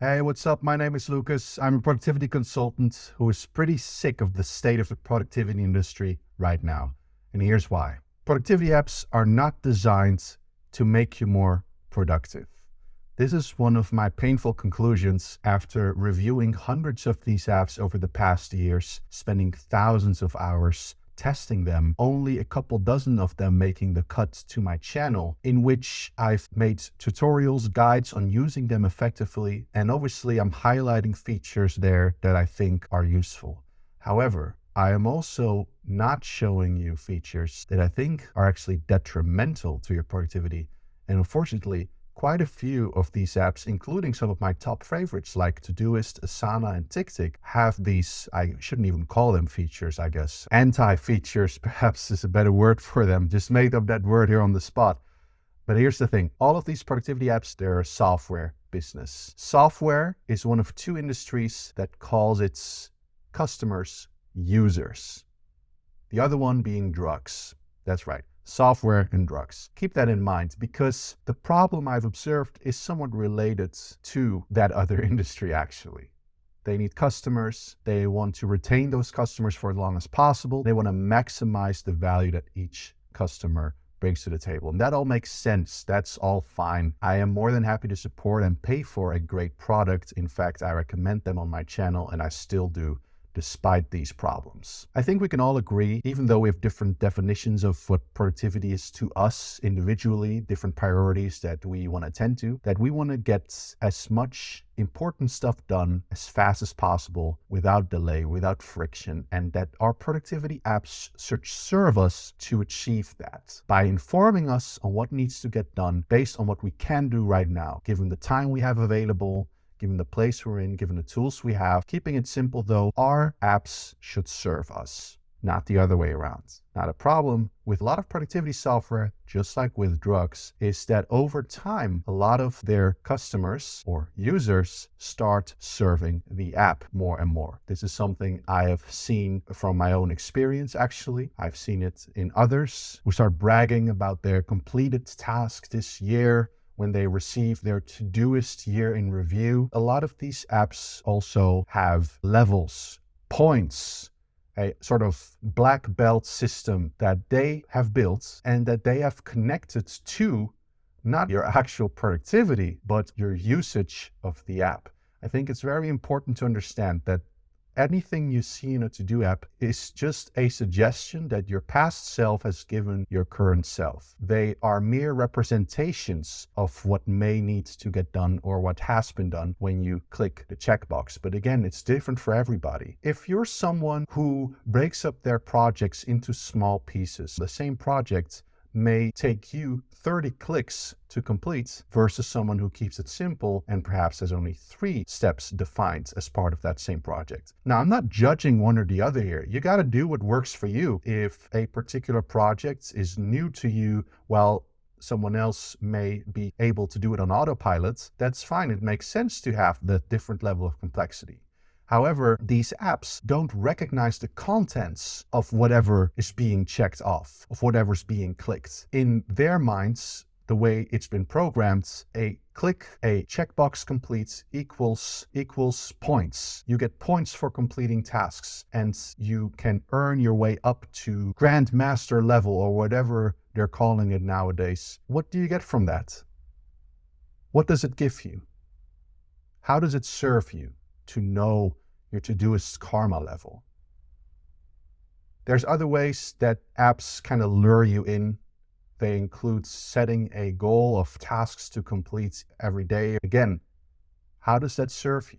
Hey, what's up? My name is Lucas. I'm a productivity consultant who is pretty sick of the state of the productivity industry right now. And here's why. Productivity apps are not designed to make you more productive. This is one of my painful conclusions after reviewing hundreds of these apps over the past years, spending thousands of hours testing them, only a couple dozen of them making the cut to my channel, in which I've made tutorials, guides on using them effectively, and obviously I'm highlighting features there that I think are useful. However, I am also not showing you features that I think are actually detrimental to your productivity. And unfortunately, quite a few of these apps, including some of my top favorites like Todoist, Asana, and TickTick, have these, I shouldn't even call them features, I guess. Anti-features perhaps is a better word for them. Just made up that word here on the spot. But here's the thing. All of these productivity apps, they're a software business. Software is one of two industries that calls its customers users. The other one being drugs. That's right. Software and drugs. Keep that in mind because the problem I've observed is somewhat related to that other industry actually. They need customers. They want to retain those customers for as long as possible. They want to maximize the value that each customer brings to the table. And that all makes sense. That's all fine. I am more than happy to support and pay for a great product. In fact, I recommend them on my channel and I still do, despite these problems. I think we can all agree, even though we have different definitions of what productivity is to us individually, different priorities that we want to attend to, that we want to get as much important stuff done as fast as possible, without delay, without friction, and that our productivity apps should serve us to achieve that by informing us on what needs to get done based on what we can do right now, given the time we have available, given the place we're in, given the tools we have. Keeping it simple though, our apps should serve us, not the other way around. Now the problem with a lot of productivity software, just like with drugs, is that over time, a lot of their customers or users start serving the app more and more. This is something I have seen from my own experience actually. I've seen it in others who start bragging about their completed task this year, when they receive their Todoist year in review. A lot of these apps also have levels, points, a sort of black belt system that they have built and that they have connected to not your actual productivity, but your usage of the app. I think it's very important to understand that anything you see in a to-do app is just a suggestion that your past self has given your current self. They are mere representations of what may need to get done or what has been done when you click the checkbox. But again, it's different for everybody. If you're someone who breaks up their projects into small pieces, the same project may take you 30 clicks to complete versus someone who keeps it simple and perhaps has only 3 steps defined as part of that same project. Now, I'm not judging one or the other here. You got to do what works for you. If a particular project is new to you, while someone else may be able to do it on autopilot, that's fine. It makes sense to have the different level of complexity. However, these apps don't recognize the contents of whatever is being checked off, of whatever's being clicked. In their minds, the way it's been programmed, a click, a checkbox complete equals points. You get points for completing tasks and you can earn your way up to Grandmaster level or whatever they're calling it nowadays. What do you get from that? What does it give you? How does it serve you to know your Todoist karma level? There's other ways that apps kind of lure you in. They include setting a goal of tasks to complete every day. Again, how does that serve you?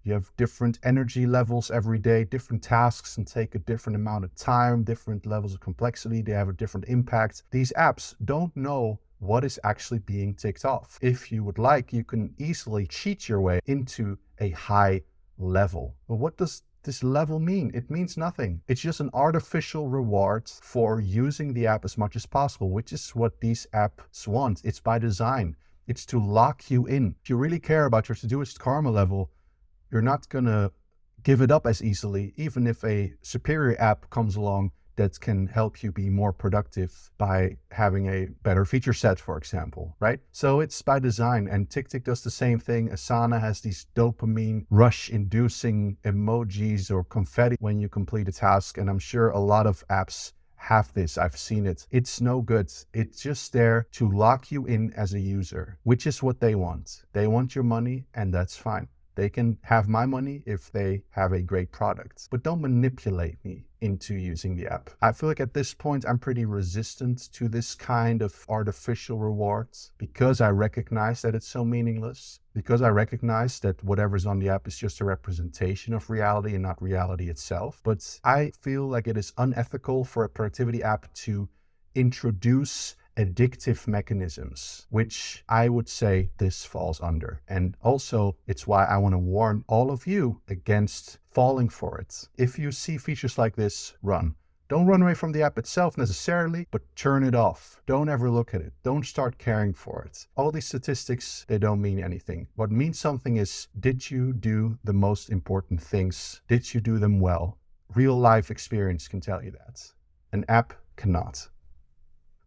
You have different energy levels every day, different tasks and take a different amount of time, different levels of complexity. They have a different impact. These apps don't know what is actually being ticked off. If you would like, you can easily cheat your way into a high level. But what does this level mean? It means nothing. It's just an artificial reward for using the app as much as possible, which is what these apps want. It's by design. It's to lock you in. If you really care about your Todoist karma level, you're not gonna give it up as easily, even if a superior app comes along that can help you be more productive by having a better feature set, for example, right? So it's by design, and TickTick does the same thing. Asana has these dopamine rush-inducing emojis or confetti when you complete a task, and I'm sure a lot of apps have this. I've seen it. It's no good. It's just there to lock you in as a user, which is what they want. They want your money, and that's fine. They can have my money if they have a great product, but don't manipulate me into using the app. I feel like at this point, I'm pretty resistant to this kind of artificial rewards because I recognize that it's so meaningless, because I recognize that whatever's on the app is just a representation of reality and not reality itself. But I feel like it is unethical for a productivity app to introduce addictive mechanisms, which I would say this falls under. And also, it's why I want to warn all of you against falling for it. If you see features like this, run. Don't run away from the app itself necessarily, but turn it off. Don't ever look at it. Don't start caring for it. All these statistics, they don't mean anything. What means something is, did you do the most important things? Did you do them well? Real life experience can tell you that. An app cannot.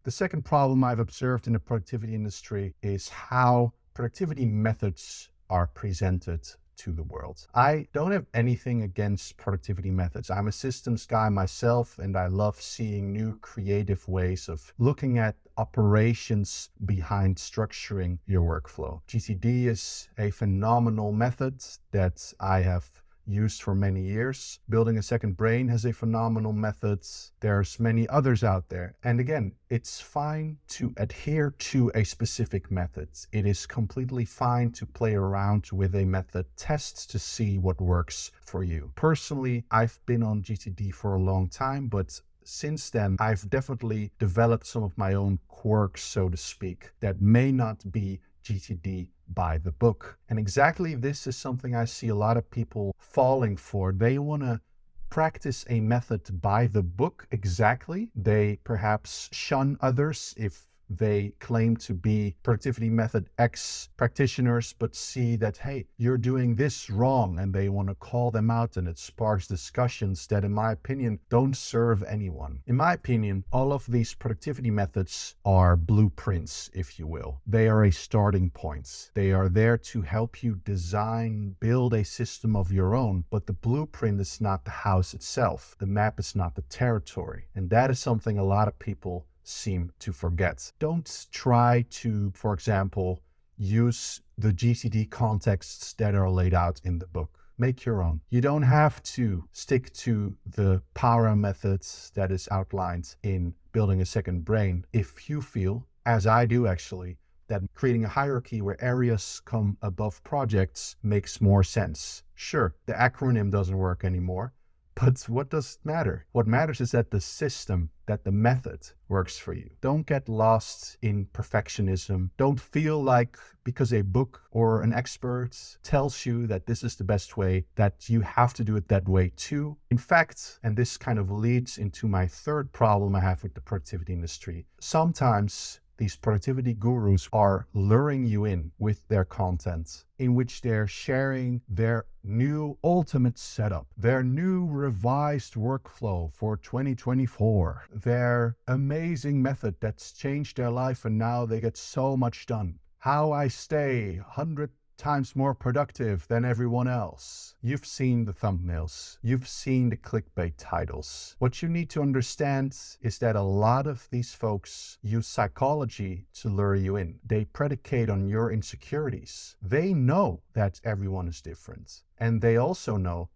The second problem I've observed in the productivity industry is how productivity methods are presented to the world. I don't have anything against productivity methods. I'm a systems guy myself, and I love seeing new creative ways of looking at operations behind structuring your workflow. GTD is a phenomenal method that I have used for many years. Building a Second Brain has a phenomenal method. There's many others out there. And again, it's fine to adhere to a specific method. It is completely fine to play around with a method, test to see what works for you. Personally, I've been on GTD for a long time, but since then, I've definitely developed some of my own quirks, so to speak, that may not be GTD by the book. And exactly this is something I see a lot of people falling for. They want to practice a method by the book exactly. They perhaps shun others if they claim to be productivity method X practitioners, but see that, hey, you're doing this wrong, and they want to call them out, and it sparks discussions that, in my opinion, don't serve anyone. In my opinion, all of these productivity methods are blueprints, if you will. They are a starting point. They are there to help you design, build a system of your own, but the blueprint is not the house itself. The map is not the territory. And that is something a lot of people seem to forget. Don't try to, for example, use the GTD contexts that are laid out in the book. Make your own. You don't have to stick to the power methods that is outlined in Building a Second Brain if you feel, as I do actually, that creating a hierarchy where areas come above projects makes more sense. Sure, the acronym doesn't work anymore, but what does it matter? What matters is that the system, that the method works for you. Don't get lost in perfectionism. Don't feel like because a book or an expert tells you that this is the best way, that you have to do it that way too. In fact, and this kind of leads into my third problem I have with the productivity industry, sometimes these productivity gurus are luring you in with their content, in which they're sharing their new ultimate setup, their new revised workflow for 2024, their amazing method that's changed their life and now they get so much done. How I stay 100 times more productive than everyone else. You've seen the thumbnails. You've seen the clickbait titles. What you need to understand is that a lot of these folks use psychology to lure you in. They predicate on your insecurities. They know that everyone is different. And they also know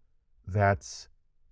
that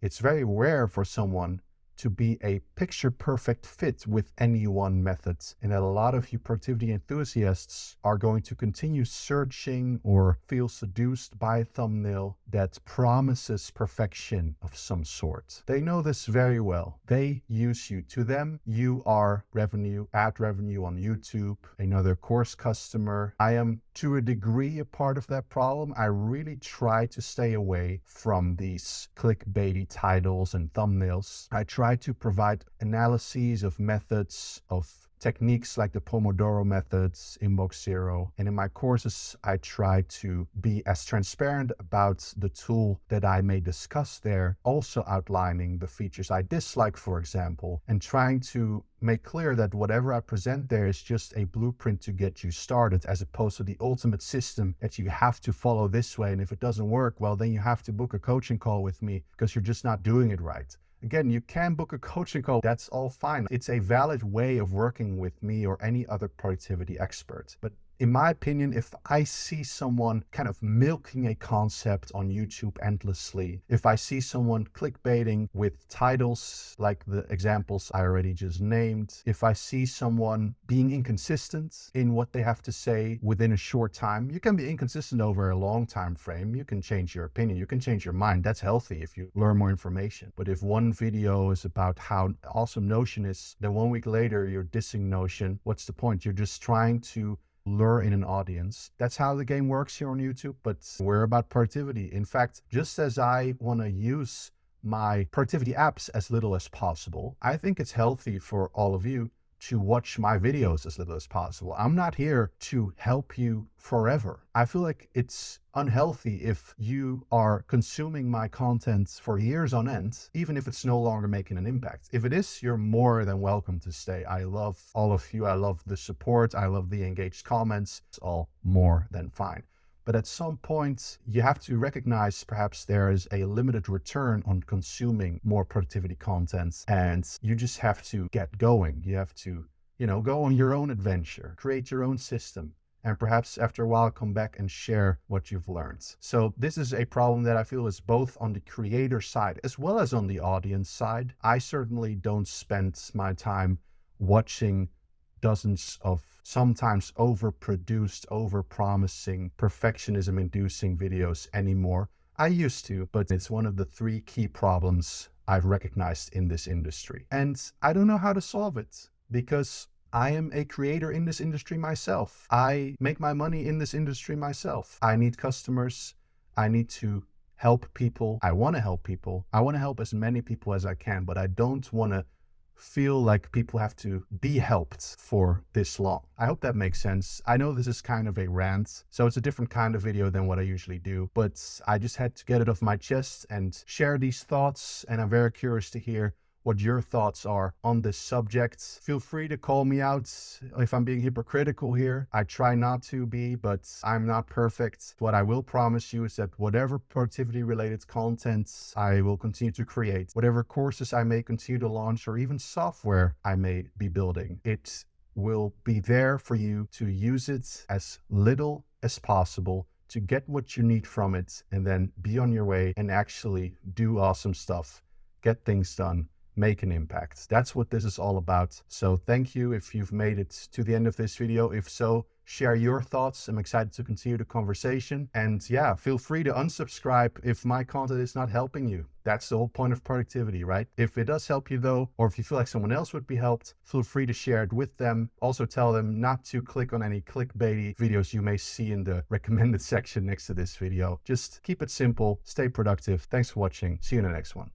it's very rare for someone to be a picture-perfect fit with any one method, and that a lot of you productivity enthusiasts are going to continue searching or feel seduced by a thumbnail that promises perfection of some sort. They know this very well. They use you. To them, you are revenue, ad revenue on YouTube, another course customer. I am, to a degree, a part of that problem. I really try to stay away from these clickbaity titles and thumbnails. I try to provide analyses of methods, of techniques like the Pomodoro methods, Inbox Zero. And in my courses, I try to be as transparent about the tool that I may discuss there, also outlining the features I dislike, for example, and trying to make clear that whatever I present there is just a blueprint to get you started, as opposed to the ultimate system that you have to follow this way. And if it doesn't work, well, then you have to book a coaching call with me because you're just not doing it right. Again, you can book a coaching call. That's all fine. It's a valid way of working with me or any other productivity expert. But in my opinion, if I see someone kind of milking a concept on YouTube endlessly, if I see someone clickbaiting with titles like the examples I already just named, if I see someone being inconsistent in what they have to say within a short time, you can be inconsistent over a long time frame. You can change your opinion, you can change your mind. That's healthy if you learn more information. But if one video is about how awesome Notion is, then 1 week later you're dissing Notion, what's the point? You're just trying to lure in an audience. That's how the game works here on YouTube, but we're about productivity. In fact, just as I want to use my productivity apps as little as possible, I think it's healthy for all of you to watch my videos as little as possible. I'm not here to help you forever. I feel like it's unhealthy if you are consuming my content for years on end, even if it's no longer making an impact. If it is, you're more than welcome to stay. I love all of you. I love the support. I love the engaged comments. It's all more than fine. But at some point, you have to recognize perhaps there is a limited return on consuming more productivity content, and you just have to get going. You have to, go on your own adventure, create your own system, and perhaps after a while come back and share what you've learned. So this is a problem that I feel is both on the creator side as well as on the audience side. I certainly don't spend my time watching dozens of sometimes overproduced, overpromising, perfectionism-inducing videos anymore. I used to, but it's one of the 3 key problems I've recognized in this industry. And I don't know how to solve it because I am a creator in this industry myself. I make my money in this industry myself. I need customers. I need to help people. I want to help people. I want to help as many people as I can, but I don't want to feel like people have to be helped for this long. I hope that makes sense. I know this is kind of a rant, so it's a different kind of video than what I usually do, but I just had to get it off my chest and share these thoughts, and I'm very curious to hear what your thoughts are on this subject. Feel free to call me out if I'm being hypocritical here. I try not to be, but I'm not perfect. What I will promise you is that whatever productivity related content I will continue to create, whatever courses I may continue to launch, or even software I may be building, it will be there for you to use it as little as possible to get what you need from it, and then be on your way and actually do awesome stuff, get things done, make an impact. That's what this is all about. So thank you if you've made it to the end of this video. If so, share your thoughts. I'm excited to continue the conversation. And yeah, feel free to unsubscribe if my content is not helping you. That's the whole point of productivity, right? If it does help you though, or if you feel like someone else would be helped, feel free to share it with them. Also tell them not to click on any clickbaity videos you may see in the recommended section next to this video. Just keep it simple, stay productive. Thanks for watching. See you in the next one.